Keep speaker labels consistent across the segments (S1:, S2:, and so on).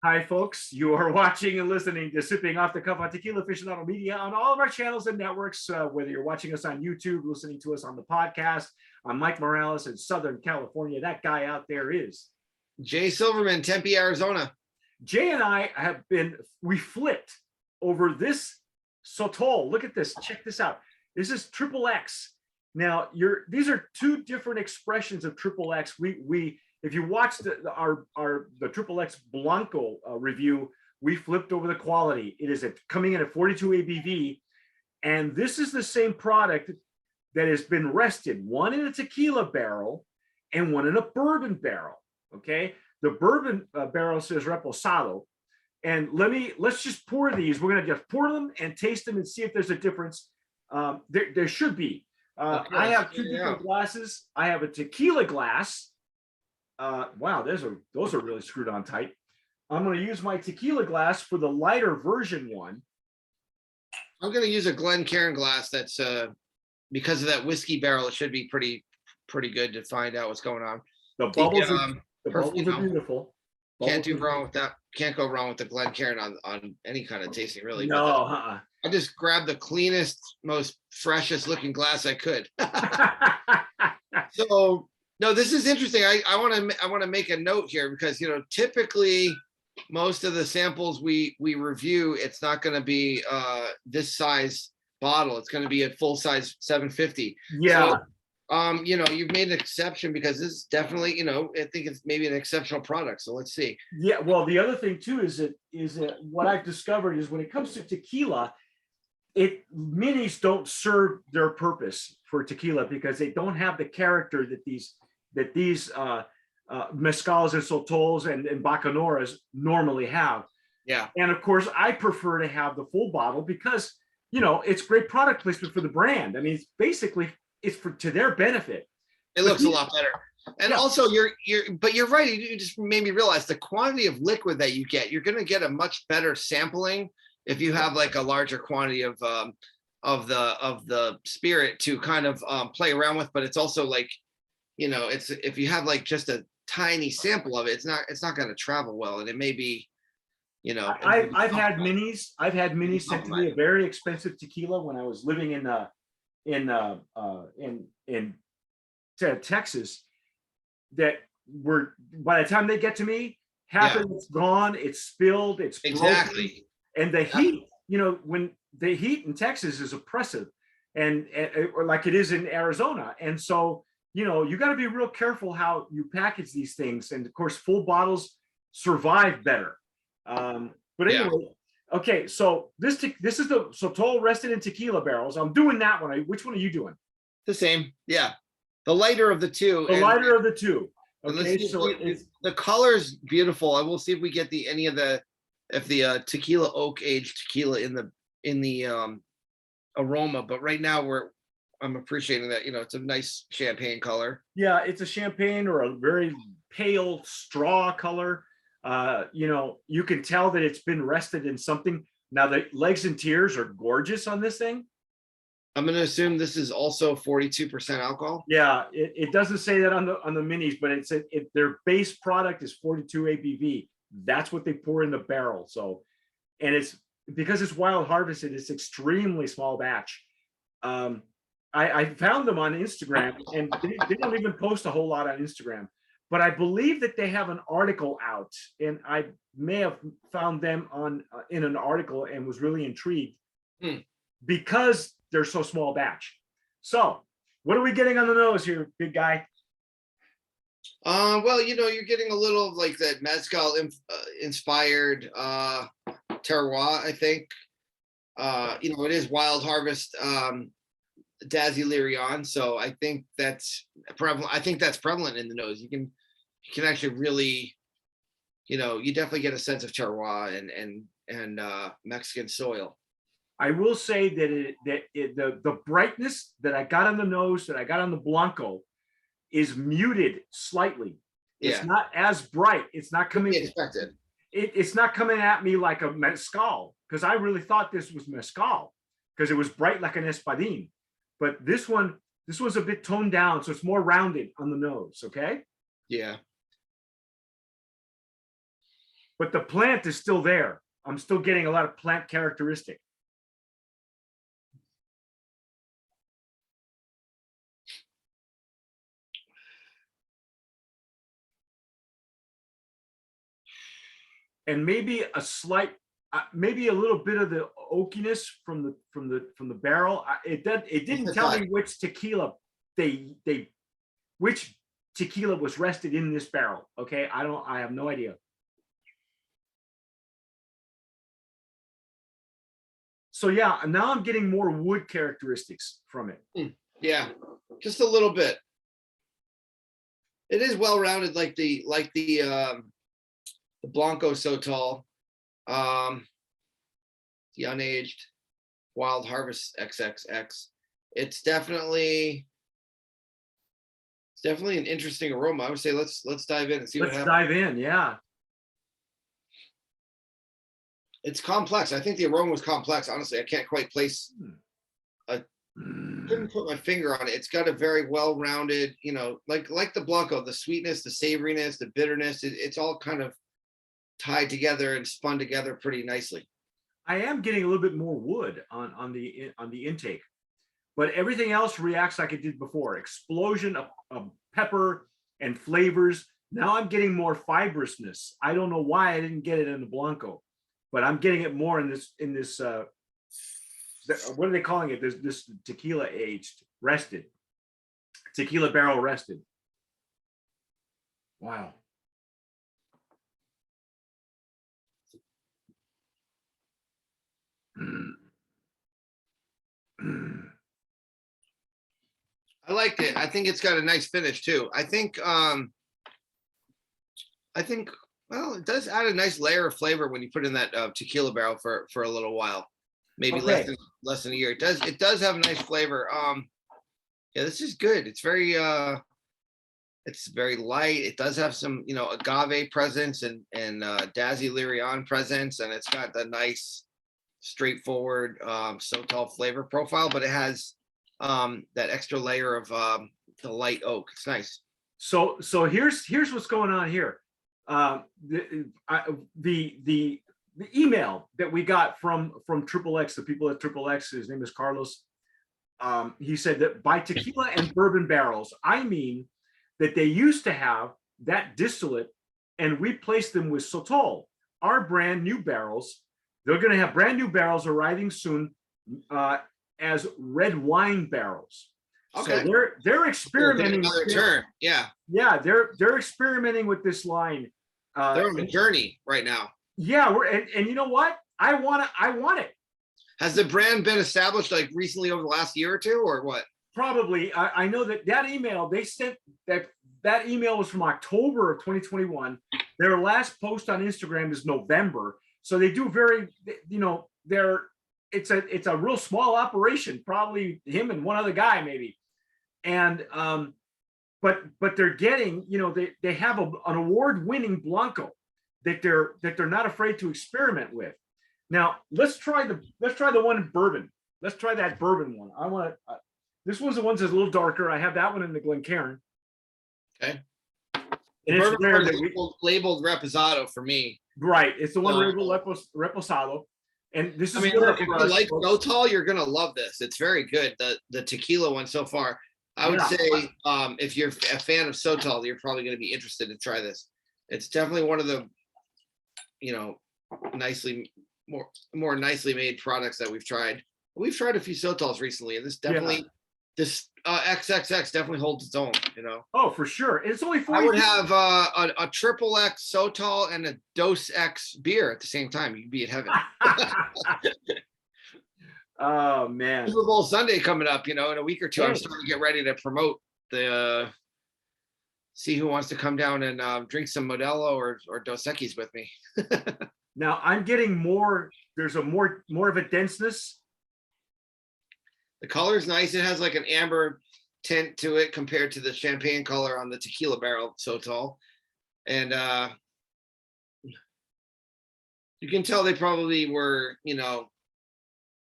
S1: Hi, folks. You are watching and listening to Sipping Off the Cuff on Tequila Aficionado Media on all of our channels and networks. Whether you're watching us on YouTube, listening to us on the podcast, I'm Mike Morales in Southern California. That guy out there is
S2: Jay Silverman, Tempe, Arizona.
S1: Jay, and I we flipped over this Sotol. Look at this. Check this out. This is XXX. Now, these are two different expressions of XXX. If you watch the XXX Blanco review, we flipped over the quality. It is coming in at 42 ABV, and this is the same product that has been rested, one in a tequila barrel and one in a bourbon barrel. Okay, the bourbon barrel says Reposado, and let's just pour these. We're gonna just pour them and taste them and see if there's a difference. There should be. Okay, I have two different glasses. I have a tequila glass. Wow, those are really screwed on tight. I'm going to use my tequila glass for the lighter version one.
S2: I'm going to use a Glencairn glass. That's because of that whiskey barrel. It should be pretty good to find out what's going on.
S1: The bubbles are beautiful.
S2: Can't do wrong with that. Can't go wrong with the Glencairn on any kind of tasting, really.
S1: No,
S2: I just grabbed the cleanest, most freshest looking glass I could. So. No, this is interesting. I want to make a note here because typically most of the samples we review, it's not going to be this size bottle. It's going to be a full size 750.
S1: Yeah.
S2: So, you've made an exception because this is definitely I think it's maybe an exceptional product. So let's see.
S1: Yeah. Well, the other thing too is that what I've discovered is when it comes to tequila, minis don't serve their purpose for tequila because they don't have the character that these mezcals and sotols and bacanoras normally have.
S2: Yeah.
S1: And of course, I prefer to have the full bottle because, it's great product placement for the brand. I mean, it's to their benefit.
S2: It looks a lot better. And also but you're right. You just made me realize the quantity of liquid that you get, you're going to get a much better sampling if you have like a larger quantity of the spirit to kind of play around with. But it's also like, it's if you have like just a tiny sample of it, it's not going to travel well, and it may be,
S1: I've had minis. I've had minis sent to me, a very expensive tequila when I was living in Texas. That were by the time they get to me, half of it's gone, it's spilled, it's
S2: exactly.
S1: Broken. And the heat, when the heat in Texas is oppressive, and or like it is in Arizona, and so. You got to be real careful how you package these things. And of course, full bottles survive better. But anyway, okay. So this is the Sotol rested in tequila barrels. I'm doing that one. Which one are you doing?
S2: The same. Yeah. The lighter of the two.
S1: The lighter of the two. Okay. So
S2: the color's beautiful. I will see if we get the tequila oak aged tequila in the aroma. But right now I'm appreciating that, it's a nice champagne color.
S1: Yeah, it's a champagne or a very pale straw color. You can tell that it's been rested in something. Now the legs and tears are gorgeous on this thing.
S2: I'm going to assume this is also 42% alcohol.
S1: Yeah, it doesn't say that on the minis, but their base product is 42 ABV. That's what they pour in the barrel. So, and it's because it's wild harvested, it's extremely small batch. I found them on Instagram, and they don't even post a whole lot on Instagram, but I believe that they have an article out, and I may have found them in an article and was really intrigued because they're so small batch. So what are we getting on the nose here, big guy?
S2: Well, you're getting a little of like that mezcal inspired terroir, I think. It is wild harvest Dazzy Lyrion, so I think that's prevalent. I think that's prevalent in the nose. You can actually really, you definitely get a sense of terroir and Mexican soil.
S1: I will say that the brightness that I got on the nose, that I got on the Blanco, is muted slightly. It's not as bright. It's not coming.
S2: Expected.
S1: It's not coming at me like a mezcal, because I really thought this was mezcal because it was bright like an espadín. But this one's a bit toned down, so it's more rounded on the nose. Okay.
S2: Yeah.
S1: but the plant is still there. I'm still getting a lot of plant characteristic. And maybe a slight, maybe a little bit of the oakiness from the barrel. It didn't tell me which tequila which tequila was rested in this barrel. Okay, I have no idea. So yeah, now I'm getting more wood characteristics from it.
S2: Yeah, just a little bit. It is well rounded, like the Blanco Sotol, the unaged Wild Harvest XXX. It's definitely an interesting aroma. I would say let's dive in and see what happens.
S1: Let's dive in, yeah.
S2: It's complex. I think the aroma was complex. Honestly, I can't quite place. Couldn't put my finger on it. It's got a very well-rounded, you know, like the Blanco, the sweetness, the savoriness, the bitterness. It's all kind of tied together and spun together pretty nicely.
S1: I am getting a little bit more wood on the intake, but everything else reacts like it did before. Explosion of pepper and flavors. Now I'm getting more fibrousness. I don't know why I didn't get it in the Blanco, but I'm getting it more in this. What are they calling it? This tequila aged, rested, tequila barrel rested. Wow.
S2: I liked it. I think it's got a nice finish too. I think well, it does add a nice layer of flavor when you put in that tequila barrel for a little while. Maybe
S1: okay.
S2: less than a year. It does have a nice flavor. Yeah, this is good. It's very light. It does have some, you know, agave presence and Daisy Lyrion presence, and it's got the nice straightforward Sotol flavor profile, but it has that extra layer of the light oak. It's nice.
S1: So here's what's going on here. The email that we got from XXX, the people at XXX, his name is Carlos. He said that by tequila and bourbon barrels, I mean that they used to have that distillate and we placed them with Sotol, our brand new barrels. They're going to have brand new barrels arriving soon as red wine barrels.
S2: Okay.
S1: So they're experimenting.
S2: Another turn. Yeah.
S1: Yeah, they're experimenting with this line.
S2: They're on a journey right now.
S1: Yeah, and you know what? I want it.
S2: Has the brand been established like recently over the last year or two, or what?
S1: Probably. I know that email they sent, that email was from October of 2021. Their last post on Instagram is November. So they do very, you know, it's a real small operation, probably him and one other guy maybe. And but they're getting, you know, they have an award-winning Blanco that they're not afraid to experiment with. Now let's try the one in bourbon. Let's try that bourbon one. I want to. This one's the one's that's a little darker. I have that one in the Glencairn.
S2: Okay.
S1: And it's rare that
S2: labeled Reposado for me.
S1: Right. It's the one labeled Reposado. And this is,
S2: I mean, look, if you like Sotol, you're gonna love this. It's very good. The tequila one so far. I would say if you're a fan of Sotol, you're probably going to be interested to try this. It's definitely one of the, you know, more nicely made products that we've tried. We've tried a few Sotols recently, and this definitely, this XXX definitely holds its own. You know.
S1: Oh, for sure. It's only 40.
S2: I would have a XXX Sotol and a Dos X beer at the same time. You'd be in heaven.
S1: Oh man,
S2: Super Bowl Sunday coming up, you know, in a week or two. I'm starting to get ready to promote the see who wants to come down and drink some Modelo or Dos Equis with me.
S1: Now I'm getting more. There's a more of a denseness.
S2: The color is nice. It has like an amber tint to it compared to the champagne color on the tequila barrel Sotol, and you can tell they probably were, you know,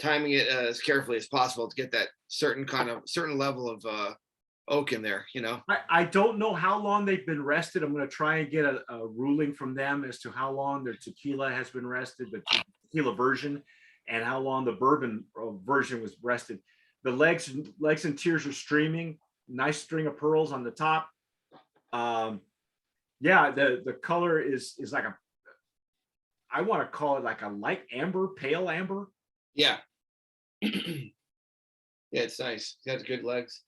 S2: timing it as carefully as possible to get that certain level of oak in there, you know.
S1: I don't know how long they've been rested. I'm going to try and get a ruling from them as to how long their tequila has been rested, the tequila version, and how long the bourbon version was rested. The legs and tears are streaming. Nice string of pearls on the top. Yeah, the color is like I want to call it like a light amber, pale amber.
S2: Yeah. Yeah, it's nice. It has good legs.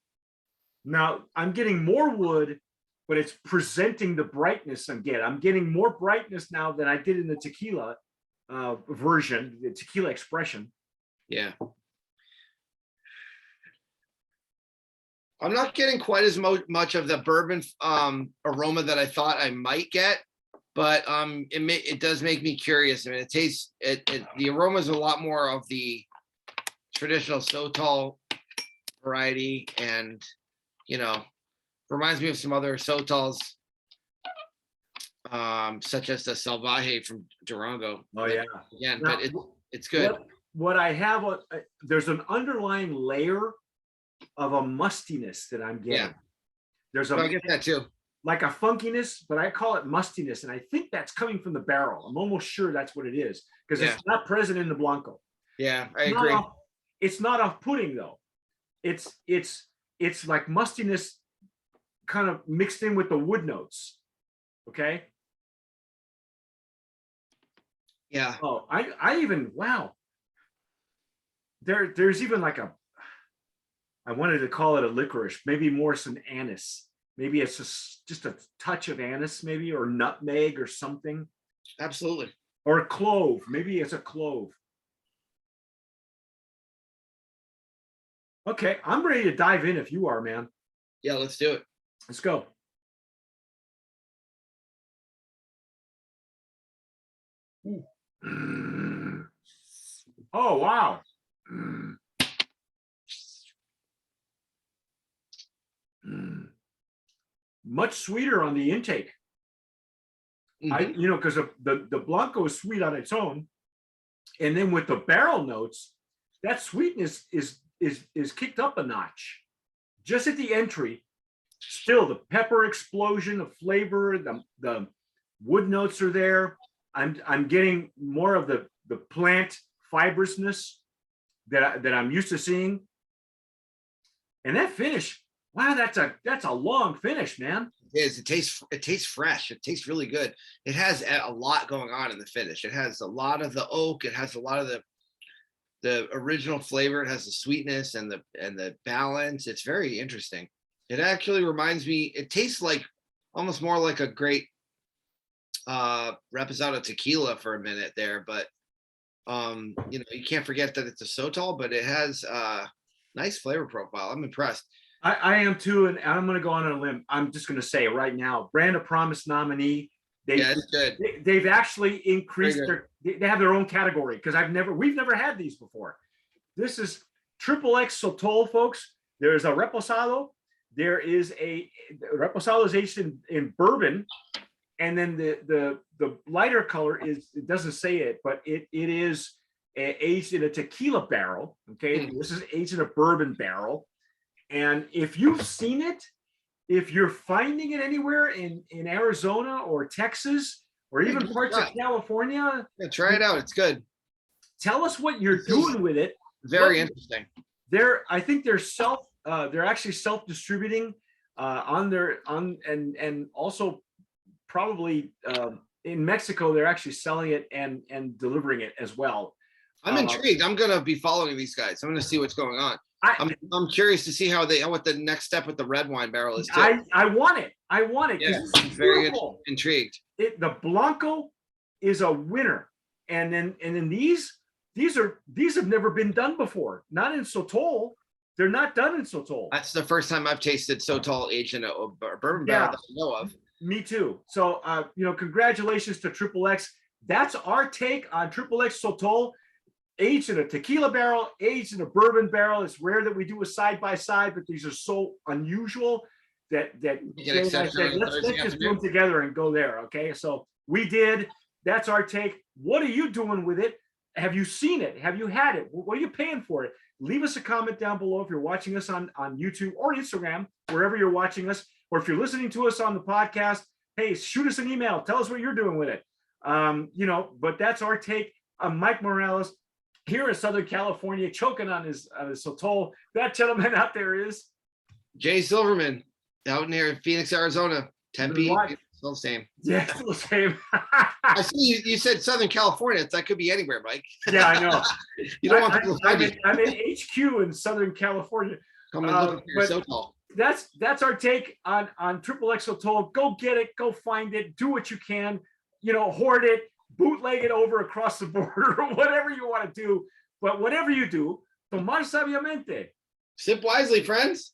S1: Now I'm getting more wood, but it's presenting the brightness I'm getting. I'm getting more brightness now than I did in the tequila version, the tequila expression.
S2: Yeah. I'm not getting quite as much of the bourbon aroma that I thought I might get, but it does make me curious. I mean, it tastes the aroma is a lot more of the traditional Sotol variety, and you know, reminds me of some other Sotols, such as the Salvaje from Durango.
S1: Oh yeah,
S2: again,
S1: now,
S2: but it's good.
S1: What I have, there's an underlying layer of a mustiness that I'm getting.
S2: Yeah.
S1: There's
S2: I get that too.
S1: Like a funkiness, but I call it mustiness, and I think that's coming from the barrel. I'm almost sure that's what it is, because it's not present in the Blanco.
S2: Yeah, I agree.
S1: It's not off-putting though. It's like mustiness kind of mixed in with the wood notes. Okay.
S2: Yeah.
S1: Oh, I even, wow. There's even like I wanted to call it a licorice, maybe more some anise. Maybe it's just a touch of anise, maybe, or nutmeg or something.
S2: Absolutely.
S1: Or a clove. Maybe it's a clove. Okay, I'm ready to dive in if you are, man.
S2: Yeah, let's do it.
S1: Let's go. Oh, wow. Much sweeter on the intake. Because the Blanco is sweet on its own, and then with the barrel notes, that sweetness is kicked up a notch. Just at the entry, still the pepper explosion of flavor, the wood notes are there. I'm getting more of the plant fibrousness that I'm used to seeing, and that finish. Wow, that's a long finish, man.
S2: It is. It tastes fresh. It tastes really good. It has a lot going on in the finish. It has a lot of the oak. It has a lot of the original flavor. It has the sweetness and the balance. It's very interesting. It actually reminds me. It tastes like almost more like a great Reposado tequila for a minute there, but you can't forget that it's a Sotol, but it has a nice flavor profile. I'm impressed.
S1: I am too, and I'm going to go on a limb. I'm just going to say right now, Brand of Promise nominee.
S2: It's good.
S1: They've actually increased they have their own category, because we've never had these before. This is XXX Sotol, folks. There's a Reposado. There is Reposado is aged in bourbon, and then the lighter color it doesn't say it, but it is aged in a tequila barrel. Okay, This is aged in a bourbon barrel. And if you've seen it, if you're finding it anywhere in Arizona or Texas or even parts of California,
S2: try it out. It's good.
S1: Tell us what you're doing with it.
S2: Very interesting.
S1: I think they're actually self-distributing and also probably in Mexico, they're actually selling it and delivering it as well.
S2: I'm intrigued. I'm going to be following these guys. I'm going to see what's going on. I'm curious to see what the next step with the red wine barrel is too.
S1: I want it.
S2: Yeah, I'm very intrigued.
S1: The Blanco is a winner, and then these have never been done before. Not in Sotol. They're not done in Sotol.
S2: That's the first time I've tasted Sotol aged in a bourbon barrel that I know of.
S1: Me too. So congratulations to XXX. That's our take on XXX Sotol. Aged in a tequila barrel, aged in a bourbon barrel. It's rare that we do a side by side, but these are so unusual that let's just do them together and go there. Okay, so we did. That's our take. What are you doing with it? Have you seen it? Have you had it? What are you paying for it? leave us a comment down below if you're watching us on YouTube or Instagram, wherever you're watching us, or if you're listening to us on the podcast, hey, shoot us an email. Tell us what you're doing with it. But that's our take on Mike Morales here in Southern California, choking on his sotol. That gentleman out there is
S2: Jay Silverman, out near Phoenix, Arizona. Tempe, still the same.
S1: Yeah, still the same.
S2: I see you said Southern California. That could be anywhere, Mike.
S1: Yeah, I know.
S2: You don't want people to find you.
S1: I'm in HQ in Southern California.
S2: Come and look at your sotol.
S1: That's our take on XXX Sotol. Go get it. Go find it. Do what you can. Hoard it. Bootleg it over across the border or whatever you want to do. But whatever you do, tomar sabiamente.
S2: Sip wisely, friends.